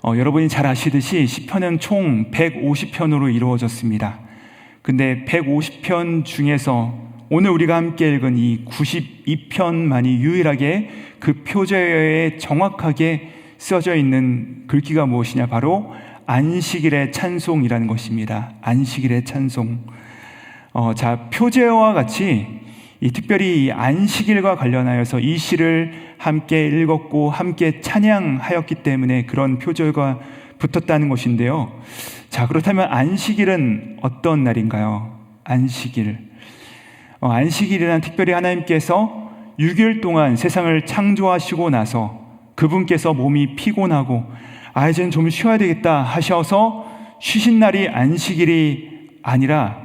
여러분이 잘 아시듯이 시편은 총 150편으로 이루어졌습니다. 근데 150편 중에서 오늘 우리가 함께 읽은 이 92편만이 유일하게 그 표제에 정확하게 써져 있는 글귀가 무엇이냐, 바로 안식일의 찬송이라는 것입니다. 안식일의 찬송. 표제와 같이 특별히 이 안식일과 관련하여서 이 시를 함께 읽었고 함께 찬양하였기 때문에 그런 표제가 붙었다는 것인데요. 그렇다면 안식일은 어떤 날인가요? 안식일이란 특별히 하나님께서 6일 동안 세상을 창조하시고 나서 그분께서 몸이 피곤하고 이제는 좀 쉬어야 되겠다 하셔서 쉬신 날이 안식일이 아니라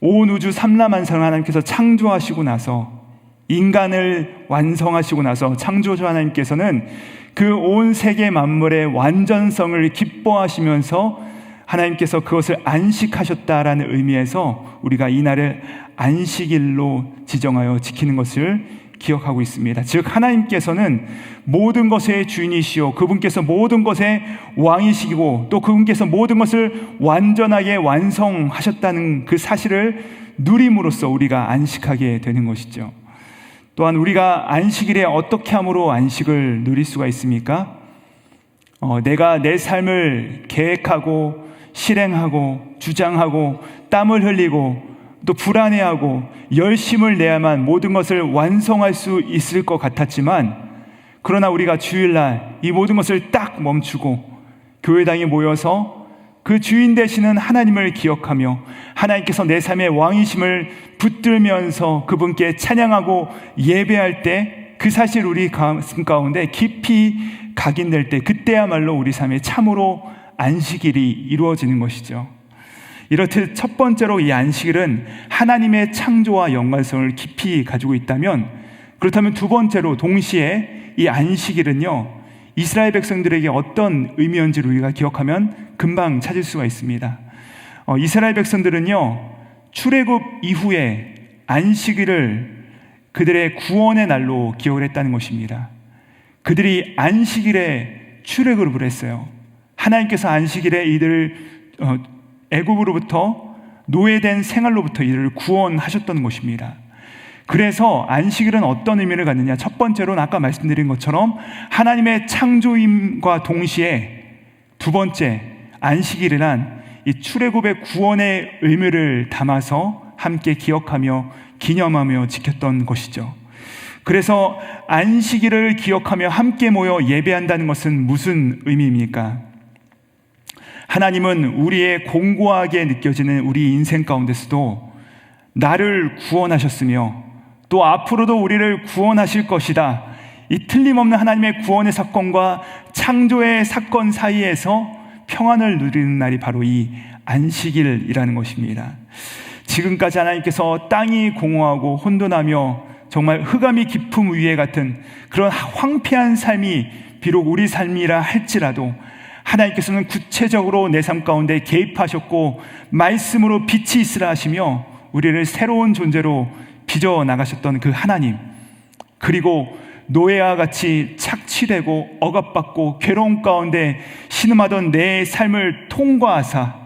온 우주 삼라만상을 하나님께서 창조하시고 나서 인간을 완성하시고 나서 창조주 하나님께서는 그 온 세계 만물의 완전성을 기뻐하시면서 하나님께서 그것을 안식하셨다라는 의미에서 우리가 이 날을 안식일로 지정하여 지키는 것을 기억하고 있습니다. 즉 하나님께서는 모든 것의 주인이시오, 그분께서 모든 것의 왕이시고 또 그분께서 모든 것을 완전하게 완성하셨다는 그 사실을 누림으로써 우리가 안식하게 되는 것이죠. 또한 우리가 안식일에 어떻게 함으로 안식을 누릴 수가 있습니까? 내가 내 삶을 계획하고 실행하고 주장하고 땀을 흘리고 또 불안해하고 열심을 내야만 모든 것을 완성할 수 있을 것 같았지만, 그러나 우리가 주일날 이 모든 것을 딱 멈추고 교회당에 모여서 그 주인 되시는 하나님을 기억하며 하나님께서 내 삶의 왕이심을 붙들면서 그분께 찬양하고 예배할 때 그 사실 우리 가슴 가운데 깊이 각인될 때, 그때야말로 우리 삶에 참으로 안식일이 이루어지는 것이죠. 이렇듯 첫 번째로 이 안식일은 하나님의 창조와 연관성을 깊이 가지고 있다면, 그렇다면 두 번째로 동시에 이 안식일은요, 이스라엘 백성들에게 어떤 의미였는지를 우리가 기억하면 금방 찾을 수가 있습니다. 이스라엘 백성들은요, 출애굽 이후에 안식일을 그들의 구원의 날로 기억을 했다는 것입니다. 그들이 안식일에 출애굽을 했어요. 하나님께서 안식일에 이들을 애굽으로부터 노예된 생활로부터 이들을 구원하셨던 것입니다. 그래서 안식일은 어떤 의미를 갖느냐? 첫 번째로는 아까 말씀드린 것처럼 하나님의 창조임과 동시에 두 번째, 안식일이란 이 출애굽의 구원의 의미를 담아서 함께 기억하며 기념하며 지켰던 것이죠. 그래서 안식일을 기억하며 함께 모여 예배한다는 것은 무슨 의미입니까? 하나님은 우리의 공고하게 느껴지는 우리 인생 가운데서도 나를 구원하셨으며 또 앞으로도 우리를 구원하실 것이다, 이 틀림없는 하나님의 구원의 사건과 창조의 사건 사이에서 평안을 누리는 날이 바로 이 안식일이라는 것입니다. 지금까지 하나님께서 땅이 공허하고 혼돈하며 정말 흑암이 깊음 위에 같은 그런 황폐한 삶이 비록 우리 삶이라 할지라도 하나님께서는 구체적으로 내 삶 가운데 개입하셨고 말씀으로 빛이 있으라 하시며 우리를 새로운 존재로 빚어나가셨던 그 하나님, 그리고 노예와 같이 착취되고 억압받고 괴로움 가운데 신음하던 내 삶을 통과하사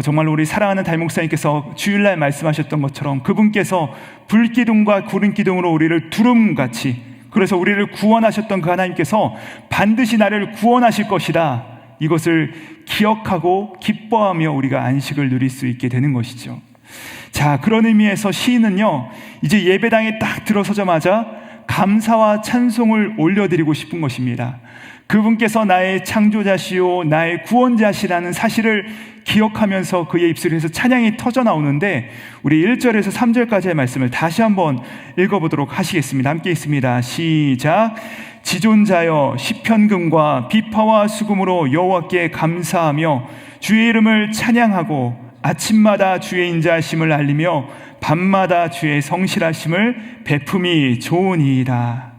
정말로 우리 사랑하는 담임 목사님께서 주일날 말씀하셨던 것처럼 그분께서 불기둥과 구름기둥으로 우리를 두름같이, 그래서 우리를 구원하셨던 그 하나님께서 반드시 나를 구원하실 것이다, 이것을 기억하고 기뻐하며 우리가 안식을 누릴 수 있게 되는 것이죠. 그런 의미에서 시인은요, 이제 예배당에 딱 들어서자마자 감사와 찬송을 올려드리고 싶은 것입니다. 그분께서 나의 창조자시요 나의 구원자시라는 사실을 기억하면서 그의 입술에서 찬양이 터져 나오는데, 우리 1절에서 3절까지의 말씀을 다시 한번 읽어보도록 하시겠습니다. 함께 있습니다. 시작. 지존자여 시편금과 비파와 수금으로 여호와께 감사하며 주의 이름을 찬양하고 아침마다 주의 인자하심을 알리며 밤마다 주의 성실하심을 베품이 좋으니이다.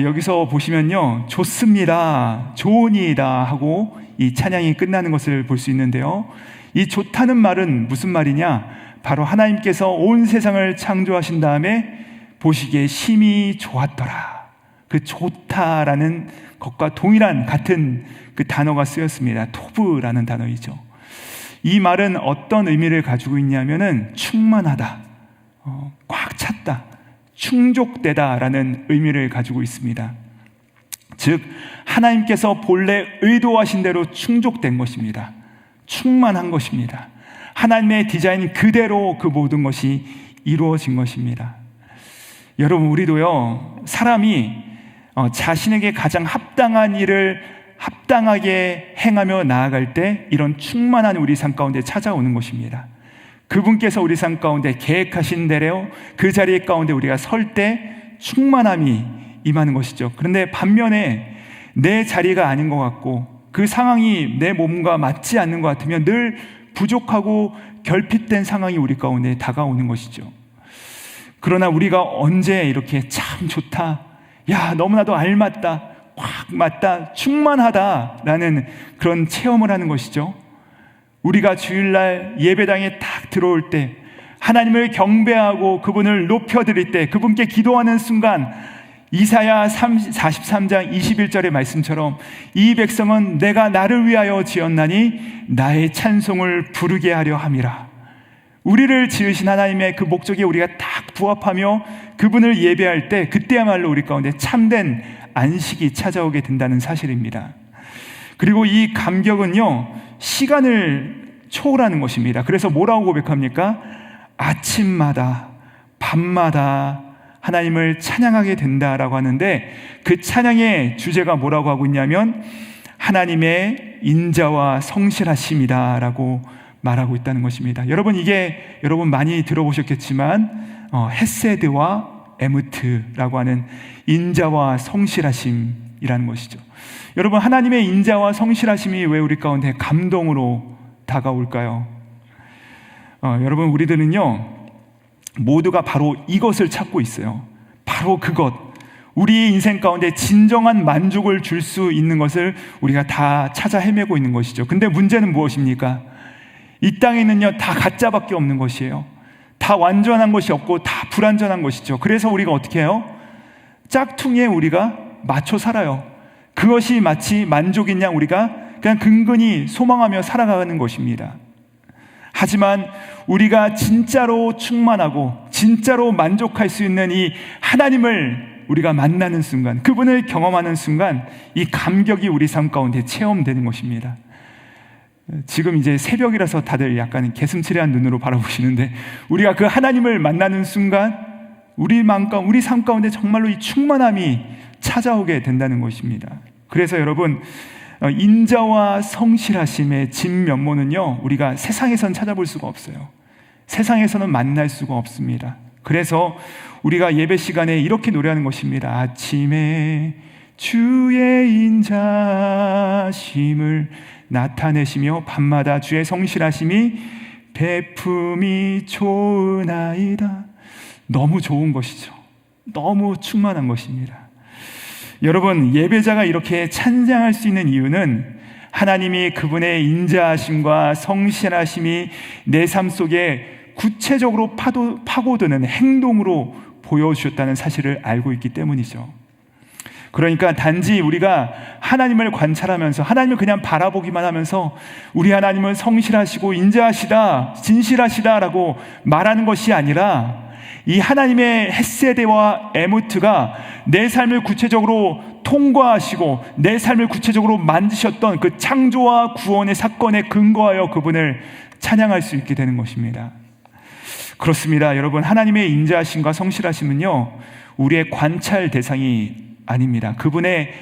여기서 보시면요, 좋습니다, 좋으니이다 하고 이 찬양이 끝나는 것을 볼 수 있는데요, 이 좋다는 말은 무슨 말이냐? 바로 하나님께서 온 세상을 창조하신 다음에 보시기에 심히 좋았더라, 그 좋다라는 것과 동일한 같은 그 단어가 쓰였습니다. 토브라는 단어이죠. 이 말은 어떤 의미를 가지고 있냐면은 충만하다, 꽉 찼다, 충족되다라는 의미를 가지고 있습니다. 즉 하나님께서 본래 의도하신 대로 충족된 것입니다. 충만한 것입니다. 하나님의 디자인 그대로 그 모든 것이 이루어진 것입니다. 여러분, 우리도요, 사람이 자신에게 가장 합당한 일을 합당하게 행하며 나아갈 때 이런 충만한 우리 삶 가운데 찾아오는 것입니다. 그분께서 우리 삶 가운데 계획하신 대로 그 자리 가운데 우리가 설 때 충만함이 임하는 것이죠. 그런데 반면에 내 자리가 아닌 것 같고 그 상황이 내 몸과 맞지 않는 것 같으면 늘 부족하고 결핍된 상황이 우리 가운데 다가오는 것이죠. 그러나 우리가 언제 이렇게 참 좋다, 야 너무나도 알맞다, 확 맞다, 충만하다라는 그런 체험을 하는 것이죠. 우리가 주일날 예배당에 딱 들어올 때 하나님을 경배하고 그분을 높여드릴 때 그분께 기도하는 순간 이사야 43장 21절의 말씀처럼 이 백성은 내가 나를 위하여 지었나니 나의 찬송을 부르게 하려 함이라. 우리를 지으신 하나님의 그 목적에 우리가 딱 부합하며 그분을 예배할 때 그때야말로 우리 가운데 참된 안식이 찾아오게 된다는 사실입니다. 그리고 이 감격은요, 시간을 초월하는 것입니다. 그래서 뭐라고 고백합니까? 아침마다 밤마다 하나님을 찬양하게 된다라고 하는데 그 찬양의 주제가 뭐라고 하고 있냐면 하나님의 인자와 성실하심이다라고 말하고 있다는 것입니다. 여러분, 이게 여러분 많이 들어보셨겠지만 헤세드와 에무트라고 하는 인자와 성실하심이라는 것이죠. 여러분, 하나님의 인자와 성실하심이 왜 우리 가운데 감동으로 다가올까요? 여러분, 우리들은요 모두가 바로 이것을 찾고 있어요. 바로 그것, 우리 인생 가운데 진정한 만족을 줄 수 있는 것을 우리가 다 찾아 헤매고 있는 것이죠. 근데 문제는 무엇입니까? 이 땅에는요 다 가짜밖에 없는 것이에요. 다 완전한 것이 없고 다 불완전한 것이죠. 그래서 우리가 어떻게 해요? 짝퉁에 우리가 맞춰 살아요. 그것이 마치 만족인 양 우리가 그냥 근근히 소망하며 살아가는 것입니다. 하지만 우리가 진짜로 충만하고 진짜로 만족할 수 있는 이 하나님을 우리가 만나는 순간, 그분을 경험하는 순간 이 감격이 우리 삶 가운데 체험되는 것입니다. 지금 이제 새벽이라서 다들 약간 개슴츠레한 눈으로 바라보시는데 우리가 그 하나님을 만나는 순간 우리 삶 가운데 정말로 이 충만함이 찾아오게 된다는 것입니다. 그래서 여러분, 인자와 성실하심의 진면모는요 우리가 세상에선 찾아볼 수가 없어요. 세상에서는 만날 수가 없습니다. 그래서 우리가 예배 시간에 이렇게 노래하는 것입니다. 아침에 주의 인자심을 나타내시며 밤마다 주의 성실하심이 베품이 좋으나이다. 너무 좋은 것이죠. 너무 충만한 것입니다. 여러분, 예배자가 이렇게 찬양할 수 있는 이유는 하나님이 그분의 인자하심과 성실하심이 내 삶 속에 구체적으로 파고드는 행동으로 보여주셨다는 사실을 알고 있기 때문이죠. 그러니까 단지 우리가 하나님을 관찰하면서 하나님을 그냥 바라보기만 하면서 우리 하나님은 성실하시고 인자하시다, 진실하시다라고 말하는 것이 아니라 이 하나님의 헤세드와 에무트가 내 삶을 구체적으로 통과하시고 내 삶을 구체적으로 만드셨던 그 창조와 구원의 사건에 근거하여 그분을 찬양할 수 있게 되는 것입니다. 그렇습니다. 여러분, 하나님의 인자하심과 성실하심은요 우리의 관찰 대상이 아닙니다. 그분의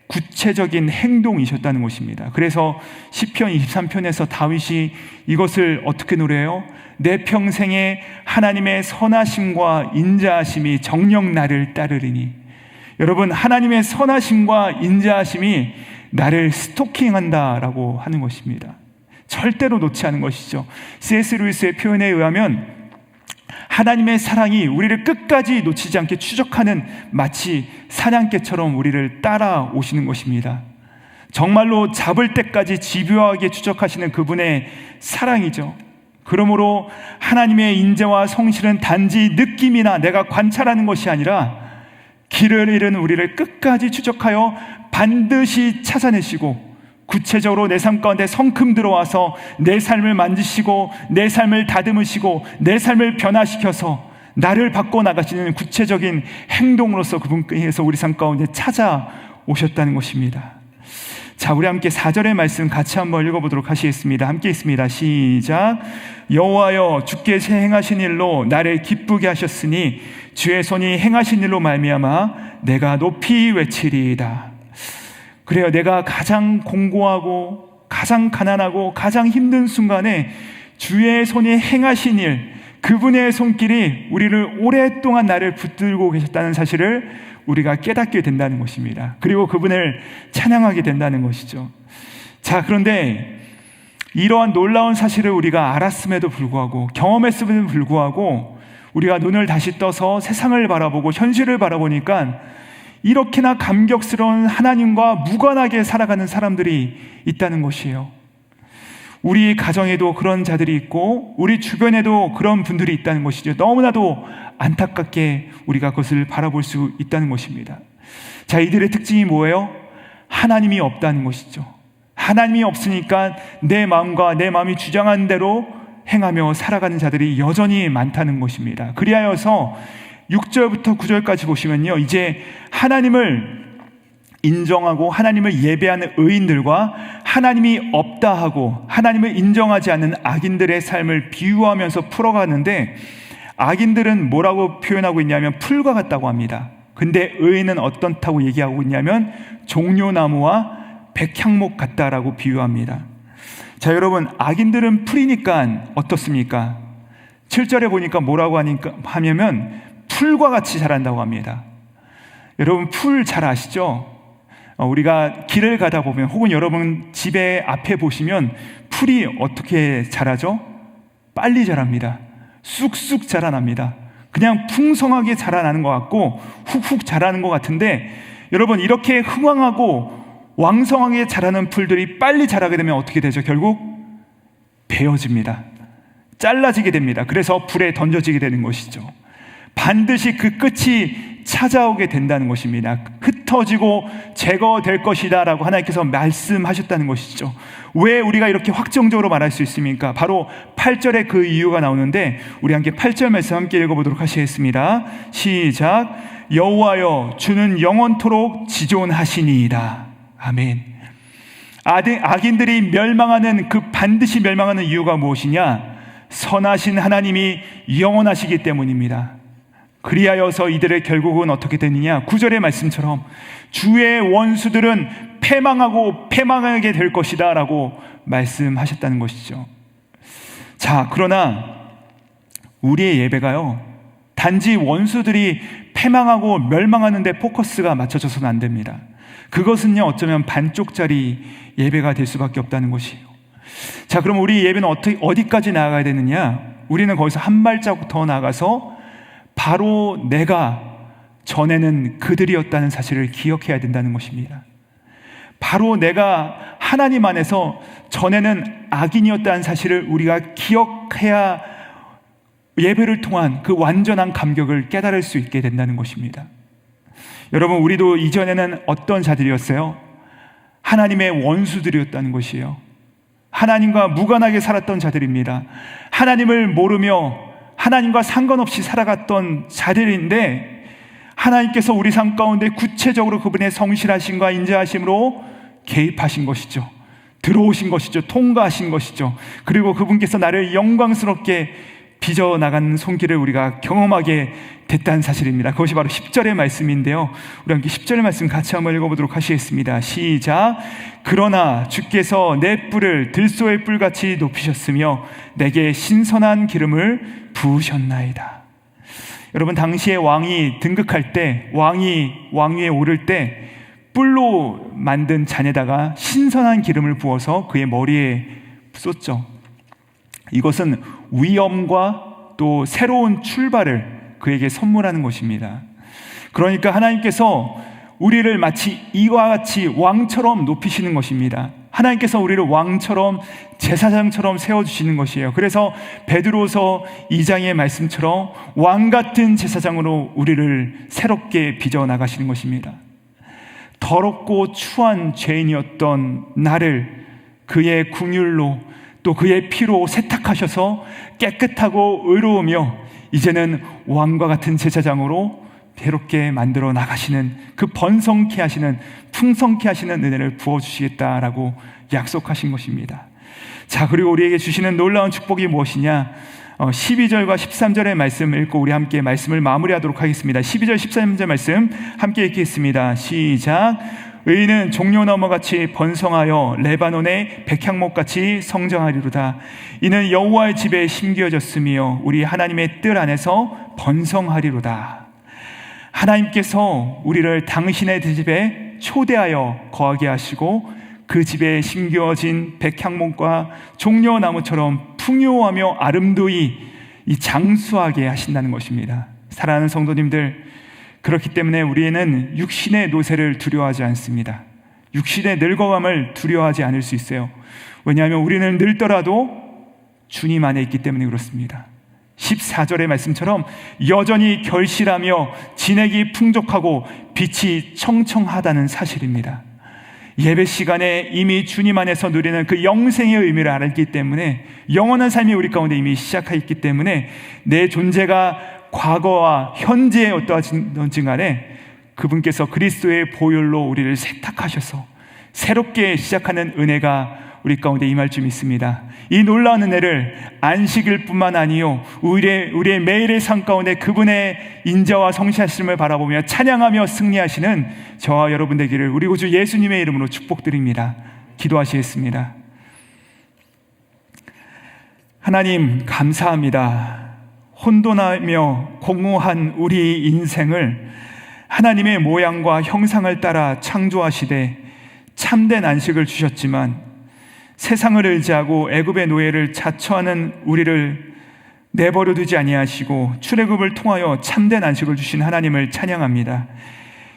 구체적인 행동이셨다는 것입니다. 그래서 시편 23편에서 다윗이 이것을 어떻게 노래해요? 내 평생에 하나님의 선하심과 인자하심이 정녕 나를 따르리니. 여러분, 하나님의 선하심과 인자하심이 나를 스토킹한다라고 하는 것입니다. 절대로 놓지 않은 것이죠. C.S. 루이스의 표현에 의하면 하나님의 사랑이 우리를 끝까지 놓치지 않게 추적하는 마치 사냥개처럼 우리를 따라오시는 것입니다. 정말로 잡을 때까지 집요하게 추적하시는 그분의 사랑이죠. 그러므로 하나님의 인자와 성실은 단지 느낌이나 내가 관찰하는 것이 아니라 길을 잃은 우리를 끝까지 추적하여 반드시 찾아내시고 구체적으로 내 삶 가운데 성큼 들어와서 내 삶을 만지시고 내 삶을 다듬으시고 내 삶을 변화시켜서 나를 바꿔나가시는 구체적인 행동으로서 그분께서 우리 삶 가운데 찾아오셨다는 것입니다. 자, 우리 함께 4절의 말씀 같이 한번 읽어보도록 하시겠습니다. 함께 있습니다. 시작. 여호와여, 주께서 행하신 일로 나를 기쁘게 하셨으니 주의 손이 행하신 일로 말미암아 내가 높이 외치리이다. 그래요. 내가 가장 공고하고 가장 가난하고 가장 힘든 순간에 주의 손이 행하신 일, 그분의 손길이 우리를 오랫동안 나를 붙들고 계셨다는 사실을 우리가 깨닫게 된다는 것입니다. 그리고 그분을 찬양하게 된다는 것이죠. 자, 그런데 이러한 놀라운 사실을 우리가 알았음에도 불구하고, 경험했음에도 불구하고 우리가 눈을 다시 떠서 세상을 바라보고 현실을 바라보니까 이렇게나 감격스러운 하나님과 무관하게 살아가는 사람들이 있다는 것이에요. 우리 가정에도 그런 자들이 있고 우리 주변에도 그런 분들이 있다는 것이죠. 너무나도 안타깝게 우리가 그것을 바라볼 수 있다는 것입니다. 자, 이들의 특징이 뭐예요? 하나님이 없다는 것이죠. 하나님이 없으니까 내 마음과 내 마음이 주장한 대로 행하며 살아가는 자들이 여전히 많다는 것입니다. 그리하여서 6절부터 9절까지 보시면요, 이제 하나님을 인정하고 하나님을 예배하는 의인들과 하나님이 없다 하고 하나님을 인정하지 않는 악인들의 삶을 비유하면서 풀어가는데, 악인들은 뭐라고 표현하고 있냐면 풀과 같다고 합니다. 근데 의인은 어떻다고 얘기하고 있냐면 종려나무와 백향목 같다라고 비유합니다. 자, 여러분, 악인들은 풀이니까 어떻습니까? 7절에 보니까 뭐라고 하냐면 풀과 같이 자란다고 합니다. 여러분, 풀 잘 아시죠? 우리가 길을 가다 보면, 혹은 여러분 집에 앞에 보시면 풀이 어떻게 자라죠? 빨리 자랍니다. 쑥쑥 자라납니다. 그냥 풍성하게 자라나는 것 같고 훅훅 자라는 것 같은데, 여러분, 이렇게 흥왕하고 왕성하게 자라는 풀들이 빨리 자라게 되면 어떻게 되죠? 결국 베어집니다. 잘라지게 됩니다. 그래서 불에 던져지게 되는 것이죠. 반드시 그 끝이 찾아오게 된다는 것입니다. 흩어지고 제거될 것이다 라고 하나님께서 말씀하셨다는 것이죠. 왜 우리가 이렇게 확정적으로 말할 수 있습니까? 바로 8절에 그 이유가 나오는데, 우리 함께 8절 말씀 함께 읽어보도록 하시겠습니다. 시작. 여호와여, 주는 영원토록 지존하시니이다. 아멘. 악인들이 멸망하는, 그 반드시 멸망하는 이유가 무엇이냐? 선하신 하나님이 영원하시기 때문입니다. 그리하여서 이들의 결국은 어떻게 되느냐? 9절의 말씀처럼 주의 원수들은 패망하고 패망하게 될 것이다 라고 말씀하셨다는 것이죠. 자, 그러나 우리의 예배가요, 단지 원수들이 패망하고 멸망하는 데 포커스가 맞춰져서는 안 됩니다. 그것은요, 어쩌면 반쪽짜리 예배가 될 수밖에 없다는 것이에요. 자, 그럼 우리 예배는 어디까지 나아가야 되느냐? 우리는 거기서 한 발자국 더 나아가서 바로 내가 전에는 그들이었다는 사실을 기억해야 된다는 것입니다. 바로 내가 하나님 안에서 전에는 악인이었다는 사실을 우리가 기억해야 예배를 통한 그 완전한 감격을 깨달을 수 있게 된다는 것입니다. 여러분, 우리도 이전에는 어떤 자들이었어요? 하나님의 원수들이었다는 것이에요. 하나님과 무관하게 살았던 자들입니다. 하나님을 모르며 하나님과 상관없이 살아갔던 자들인데, 하나님께서 우리 삶 가운데 구체적으로 그분의 성실하심과 인자하심으로 개입하신 것이죠. 들어오신 것이죠. 통과하신 것이죠. 그리고 그분께서 나를 영광스럽게 빚어나가는 손길을 우리가 경험하게 됐다는 사실입니다. 그것이 바로 10절의 말씀인데요, 우리 함께 10절의 말씀 같이 한번 읽어보도록 하시겠습니다. 시작. 그러나 주께서 내 뿔을 들소의 뿔같이 높이셨으며 내게 신선한 기름을 부으셨나이다. 여러분, 당시에 왕이 등극할 때, 왕위에 오를 때 뿔로 만든 잔에다가 신선한 기름을 부어서 그의 머리에 쏟죠. 이것은 위엄과 또 새로운 출발을 그에게 선물하는 것입니다. 그러니까 하나님께서 우리를 마치 이와 같이 왕처럼 높이시는 것입니다. 하나님께서 우리를 왕처럼 제사장처럼 세워주시는 것이에요. 그래서 베드로서 2장의 말씀처럼 왕같은 제사장으로 우리를 새롭게 빚어나가시는 것입니다. 더럽고 추한 죄인이었던 나를 그의 긍휼로 또 그의 피로 세탁하셔서 깨끗하고 의로우며 이제는 왕과 같은 제사장으로 새롭게 만들어 나가시는, 그 번성케 하시는, 풍성케 하시는 은혜를 부어주시겠다라고 약속하신 것입니다. 자, 그리고 우리에게 주시는 놀라운 축복이 무엇이냐? 12절과 13절의 말씀을 읽고 우리 함께 말씀을 마무리하도록 하겠습니다. 12절 13절 말씀 함께 읽겠습니다. 시작. 의인은 종려나무같이 번성하여 레바논의 백향목같이 성장하리로다. 이는 여호와의 집에 심겨졌으며 우리 하나님의 뜰 안에서 번성하리로다. 하나님께서 우리를 당신의 집에 초대하여 거하게 하시고 그 집에 심겨진 백향목과 종려나무처럼 풍요하며 아름도이 이 장수하게 하신다는 것입니다. 사랑하는 성도님들, 그렇기 때문에 우리는 육신의 노쇠를 두려워하지 않습니다. 육신의 늙어감을 두려워하지 않을 수 있어요. 왜냐하면 우리는 늙더라도 주님 안에 있기 때문에 그렇습니다. 14절의 말씀처럼 여전히 결실하며 진액이 풍족하고 빛이 청청하다는 사실입니다. 예배 시간에 이미 주님 안에서 누리는 그 영생의 의미를 알기 때문에, 영원한 삶이 우리 가운데 이미 시작하여 있기 때문에 내 존재가 과거와 현재에 어떠하든지 간에 그분께서 그리스도의 보혈로 우리를 세탁하셔서 새롭게 시작하는 은혜가 우리 가운데 임할 줄 믿습니다. 이 놀라운 은혜를 안식일 뿐만 아니요 우리의 매일의 삶 가운데 그분의 인자와 성실하심을 바라보며 찬양하며 승리하시는 저와 여러분 되기를 우리 구주 예수님의 이름으로 축복드립니다. 기도하시겠습니다. 하나님 감사합니다. 혼돈하며 공허한 우리 인생을 하나님의 모양과 형상을 따라 창조하시되 참된 안식을 주셨지만 세상을 의지하고 애굽의 노예를 자처하는 우리를 내버려 두지 아니하시고 출애굽을 통하여 참된 안식을 주신 하나님을 찬양합니다.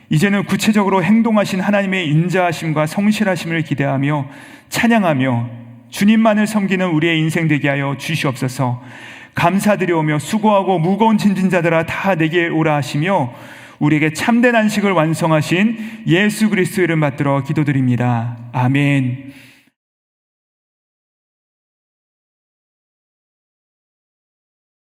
이제는 구체적으로 행동하신 하나님의 인자하심과 성실하심을 기대하며 찬양하며 주님만을 섬기는 우리의 인생 되게 하여 주시옵소서. 감사드려오며 수고하고 무거운 짐진 자들아 다 내게 오라 하시며 우리에게 참된 안식을 완성하신 예수 그리스도의 이름 받들어 기도드립니다. 아멘.